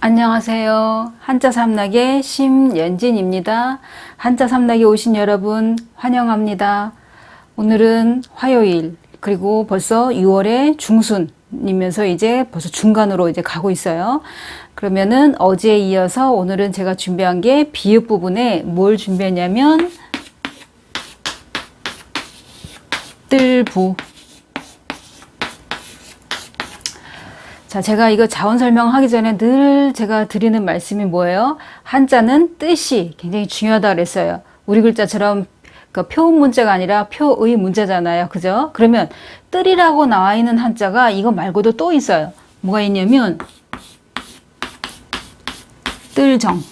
안녕하세요. 한자 삼락의 심연진입니다. 한자 삼락에 오신 여러분 환영합니다. 오늘은 화요일, 그리고 벌써 6월의 중순이면서 이제 벌써 중간으로 이제 가고 있어요. 그러면은 어제에 이어서 오늘은 제가 준비한 게 비읍 부분에 뭘 준비했냐면 뜰부. 자, 제가 이거 자원 설명하기 전에 늘 제가 드리는 말씀이 뭐예요? 한자는 뜻이 굉장히 중요하다 그랬어요. 우리 글자처럼 그 표음 문자가 아니라 표의 문자잖아요. 그죠? 그러면 뜰이라고 나와 있는 한자가 이거 말고도 또 있어요. 뭐가 있냐면 뜰정.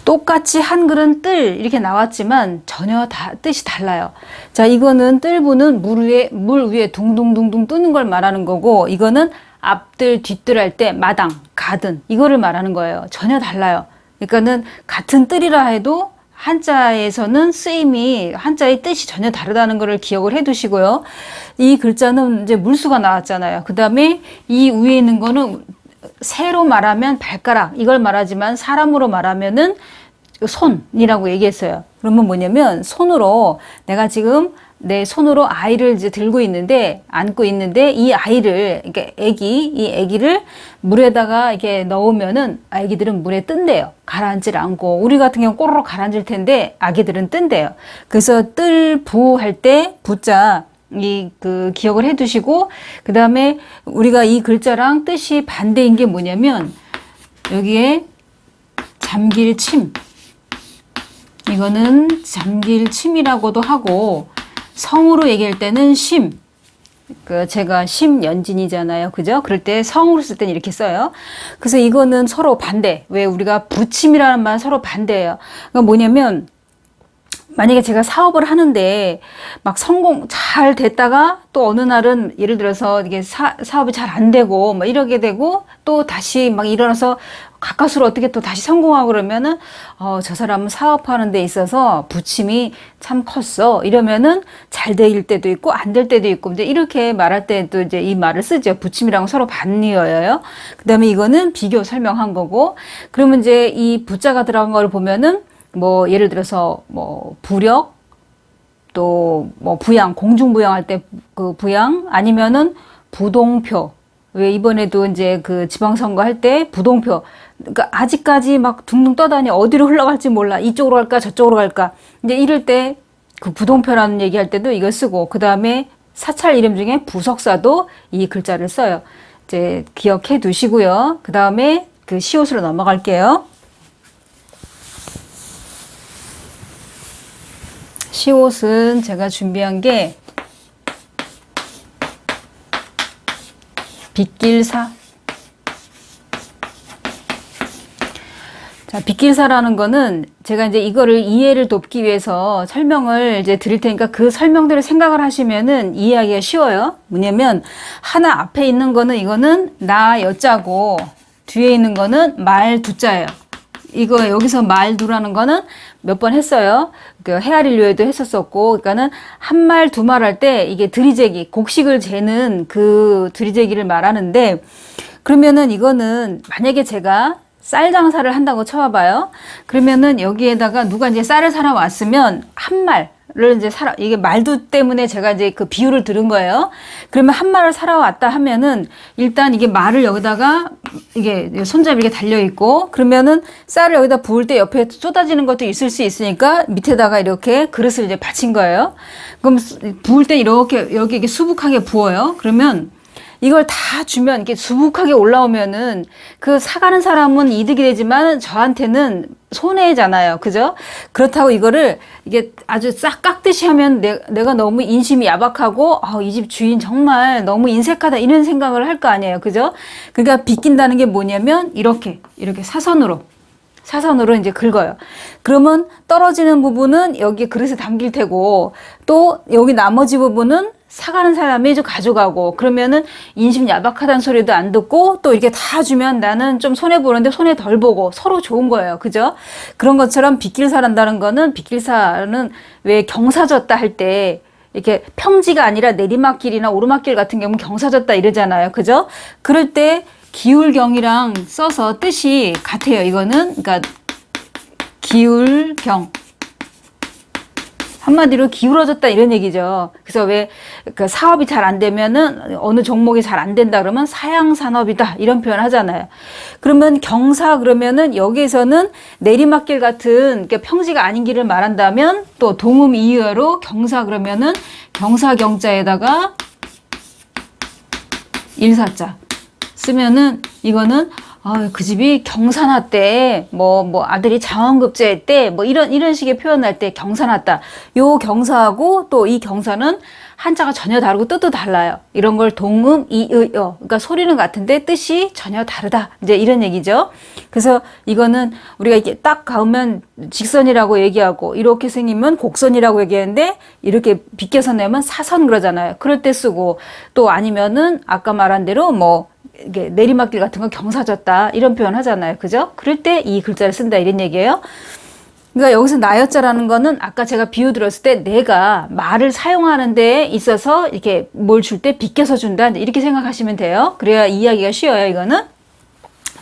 똑같이 한글은 뜰 이렇게 나왔지만 전혀 다 뜻이 달라요. 자, 이거는 뜰부는 물 위에 둥둥둥둥 뜨는 걸 말하는 거고, 이거는 앞뜰 뒷뜰 할 때 마당 가든 이거를 말하는 거예요. 전혀 달라요. 그러니까는 같은 뜰이라 해도 한자에서는 쓰임이, 한자의 뜻이 전혀 다르다는 것을 기억을 해 두시고요. 이 글자는 이제 물수가 나왔잖아요. 그 다음에 이 위에 있는 거는 새로 말하면 발가락 이걸 말하지만 사람으로 말하면은 손이라고 얘기했어요. 그러면 뭐냐면 손으로, 내가 지금 내 손으로 아이를 이제 들고 있는데, 안고 있는데, 이 아이를, 그러니까 이 아기를 물에다가 이렇게 넣으면은 아기들은 물에 뜬대요. 가라앉질 않고. 우리 같은 경우는 꼬르륵 가라앉을 텐데 아기들은 뜬대요. 그래서 뜰부 할 때 부자 기억을 해 두시고, 그 다음에 우리가 이 글자랑 뜻이 반대인 게 뭐냐면, 여기에 잠길침. 이거는 잠길침이라고도 하고, 성으로 얘기할 때는 심. 제가 심연진이잖아요. 그죠? 그럴 때 성으로 쓸 때는 이렇게 써요. 그래서 이거는 서로 반대. 왜 우리가 부침이라는 말은 서로 반대예요. 그러니까 뭐냐면, 만약에 제가 사업을 하는데 막 성공 잘 됐다가 또 어느 날은 예를 들어서 이게 사업이 잘 안 되고 막 이러게 되고, 또 다시 막 일어나서 가까스로 어떻게 또 다시 성공하고 그러면은 저 사람은 사업하는 데 있어서 부침이 참 컸어 이러면은 잘 될 때도 있고 안 될 때도 있고, 이제 이렇게 말할 때도 이제 이 말을 쓰죠. 부침이랑 서로 반이어요. 그 다음에 이거는 비교 설명한 거고, 그러면 이제 이 부자가 들어간 걸 보면은 뭐 예를 들어서 뭐 부력, 또 뭐 부양, 공중부양할 때 그 부양, 아니면은 부동표. 왜 이번에도 이제 그 지방선거 할 때 부동표. 그러니까 아직까지 막 둥둥 떠다니 어디로 흘러갈지 몰라. 이쪽으로 갈까 저쪽으로 갈까. 이제 이럴 때 그 부동표라는 얘기할 때도 이걸 쓰고, 그 다음에 사찰 이름 중에 부석사도 이 글자를 써요. 이제 기억해 두시고요. 그 다음에 그 시옷으로 넘어갈게요. 시옷은 제가 준비한 게 빗길사. 자, 빗길사라는 거는 제가 이제 이거를 이해를 돕기 위해서 설명을 이제 드릴 테니까 그 설명대로 생각을 하시면은 이해하기가 쉬워요. 뭐냐면 하나 앞에 있는 거는 이거는 나 여자고, 뒤에 있는 거는 말 두자예요. 이거 여기서 말두라는 거는 몇 번 했어요. 그 헤아리료에도 했었었고, 그러니까는 한 말 두 말 할 때 이게 들이재기, 곡식을 재는 그 들이재기를 말하는데, 그러면은 이거는 만약에 제가 쌀 장사를 한다고 쳐봐봐요. 그러면은 여기에다가 누가 이제 쌀을 사러 왔으면 한 말을 이제 이게 말두 때문에 제가 이제 그 비유를 들은 거예요. 그러면 한 말을 사러 왔다 하면은 일단 이게 말을 여기다가 이게 손잡이 이게 달려 있고, 그러면은 쌀을 여기다 부을 때 옆에 쏟아지는 것도 있을 수 있으니까 밑에다가 이렇게 그릇을 이제 받친 거예요. 그럼 부을 때 이렇게 여기 이게 수북하게 부어요. 그러면 이걸 다 주면 이렇게 수북하게 올라오면은 그 사가는 사람은 이득이 되지만 저한테는 손해잖아요. 그죠? 그렇다고 이거를 이게 아주 싹 깎듯이 하면 내가 너무 인심이 야박하고 이 집 주인 정말 너무 인색하다 이런 생각을 할 거 아니에요. 그죠? 그러니까 빗긴다는 게 뭐냐면 이렇게 사선으로 이제 긁어요. 그러면 떨어지는 부분은 여기 그릇에 담길 테고, 또 여기 나머지 부분은 사가는 사람이 좀 가져가고, 그러면은 인심 야박하다는 소리도 안 듣고, 또 이렇게 다 주면 나는 좀 손해보는데 손해 덜 보고 서로 좋은 거예요. 그죠? 그런 것처럼 빗길사란다는 거는, 빗길사는 왜 경사졌다 할 때 이렇게 평지가 아니라 내리막길이나 오르막길 같은 경우는 경사졌다 이러잖아요. 그죠? 그럴 때 기울경이랑 써서 뜻이 같아요. 이거는 그러니까 기울경. 한마디로 기울어졌다 이런 얘기죠. 그래서 왜 그 사업이 잘 안 되면은 어느 종목이 잘 안 된다 그러면 사양산업이다 이런 표현 하잖아요. 그러면 경사 그러면은 여기에서는 내리막길 같은 평지가 아닌 길을 말한다면 또 동음 이의어로 경사 그러면은 경사경자에다가 일사자 쓰면은 이거는 그 집이 경사났대. 뭐 아들이 자원급제했대. 뭐 이런 식의 표현할 때 경사났다. 요 경사하고 또 이 경사는 한자가 전혀 다르고 뜻도 달라요. 이런 걸 동음, 이의어. 그러니까 소리는 같은데 뜻이 전혀 다르다. 이제 이런 얘기죠. 그래서 이거는 우리가 이렇게 딱 가면 직선이라고 얘기하고 이렇게 생기면 곡선이라고 얘기하는데 이렇게 비껴서 내면 사선 그러잖아요. 그럴 때 쓰고 또 아니면은 아까 말한 대로 뭐 이게 내리막길 같은 거 경사졌다 이런 표현 하잖아요. 그죠? 그럴 때 이 글자를 쓴다 이런 얘기예요. 그러니까 여기서 나여자라는 거는 아까 제가 비유 들었을 때 내가 말을 사용하는 데 있어서 이렇게 뭘 줄 때 비껴서 준다 이렇게 생각하시면 돼요. 그래야 이해하기가 쉬워요. 이거는.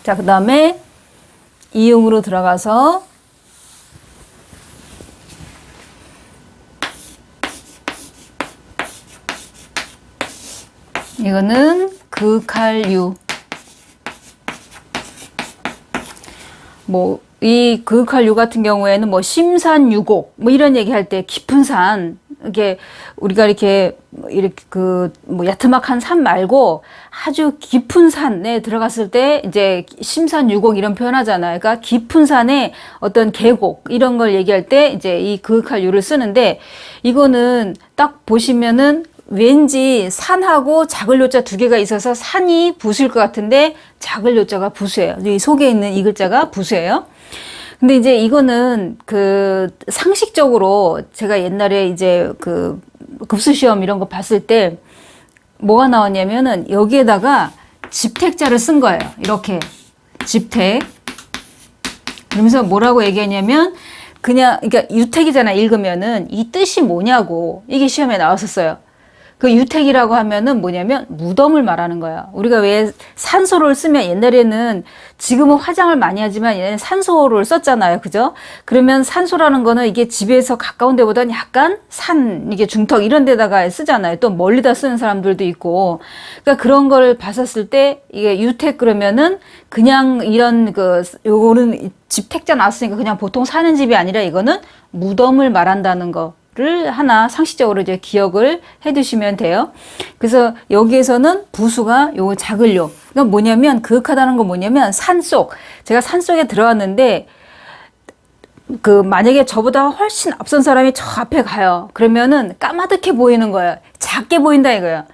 자, 그 다음에 이용으로 들어가서 이거는 극할유. 이 극할유 같은 경우에는 심산유곡 이런 얘기할 때 깊은 산 이게 우리가 이렇게 야트막한 산 말고 아주 깊은 산에 들어갔을 때 이제 심산유곡 이런 표현하잖아요. 그러니까 깊은 산에 어떤 계곡 이런 걸 얘기할 때 이제 이 극할유를 쓰는데 이거는 딱 보시면은 왠지 산하고 작을 요자 두 개가 있어서 산이 부수일 것 같은데 작을 요자가 부수예요. 이 속에 있는 이 글자가 부수예요. 근데 이제 이거는 상식적으로 제가 옛날에 이제 급수시험 이런 거 봤을 때 뭐가 나왔냐면은 여기에다가 집택자를 쓴 거예요. 이렇게 집택. 그러면서 뭐라고 얘기하냐면 그러니까 유택이잖아 읽으면은 이 뜻이 뭐냐고 이게 시험에 나왔었어요. 그 유택이라고 하면은 뭐냐면 무덤을 말하는 거야. 우리가 왜 산소를 쓰면 옛날에는 지금은 화장을 많이 하지만 옛날에는 산소를 썼잖아요. 그죠? 그러면 산소라는 거는 이게 집에서 가까운 데보다는 약간 이게 중턱 이런 데다가 쓰잖아요. 또 멀리다 쓰는 사람들도 있고. 그러니까 그런 걸 봤었을 때 이게 유택 그러면은 그냥 요거는 집택자 나왔으니까 그냥 보통 사는 집이 아니라 이거는 무덤을 말한다는 거. 를 하나 상식적으로 이제 기억을 해 두시면 돼요. 그래서 여기에서는 부수가 요 작을요. 그러니까 뭐냐면 그윽하다는 건 뭐냐면 산속. 제가 산속에 들어왔는데 만약에 저보다 훨씬 앞선 사람이 저 앞에 가요. 그러면은 까마득해 보이는 거예요. 작게 보인다 이거예요.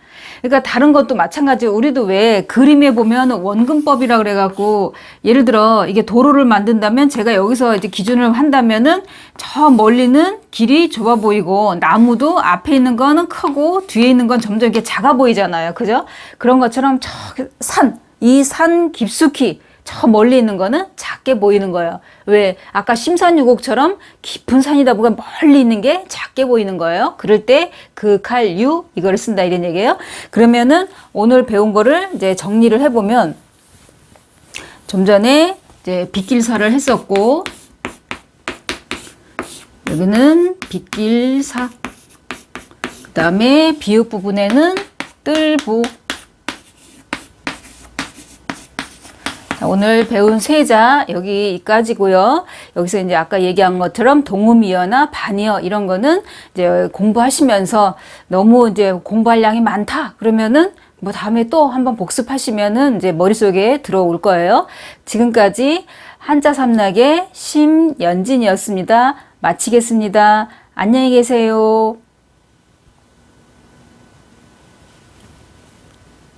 그러니까 다른 것도 마찬가지로 우리도 왜 그림에 보면 원근법이라 그래갖고 예를 들어 이게 도로를 만든다면 제가 여기서 이제 기준을 한다면은 저 멀리는 길이 좁아 보이고 나무도 앞에 있는 거는 크고 뒤에 있는 건 점점 이렇게 작아 보이잖아요. 그죠? 그런 것처럼 이 산 깊숙이 저 멀리 있는 거는 작게 보이는 거예요. 왜? 아까 심산유곡처럼 깊은 산이다 보니까 멀리 있는 게 작게 보이는 거예요. 그럴 때 극할유 이거를 쓴다 이런 얘기예요. 그러면은 오늘 배운 거를 이제 정리를 해보면 좀 전에 이제 빗길사를 했었고 여기는 빗길사 그 다음에 비읍 부분에는 뜰부 오늘 배운 세자 여기까지고요. 여기서 이제 아까 얘기한 것처럼 동음이어나 반이어 이런 거는 이제 공부하시면서 너무 이제 공부할 양이 많다 그러면은 다음에 또 한번 복습하시면은 이제 머릿속에 들어올 거예요. 지금까지 한자 삼락의 심연진이었습니다. 마치겠습니다. 안녕히 계세요.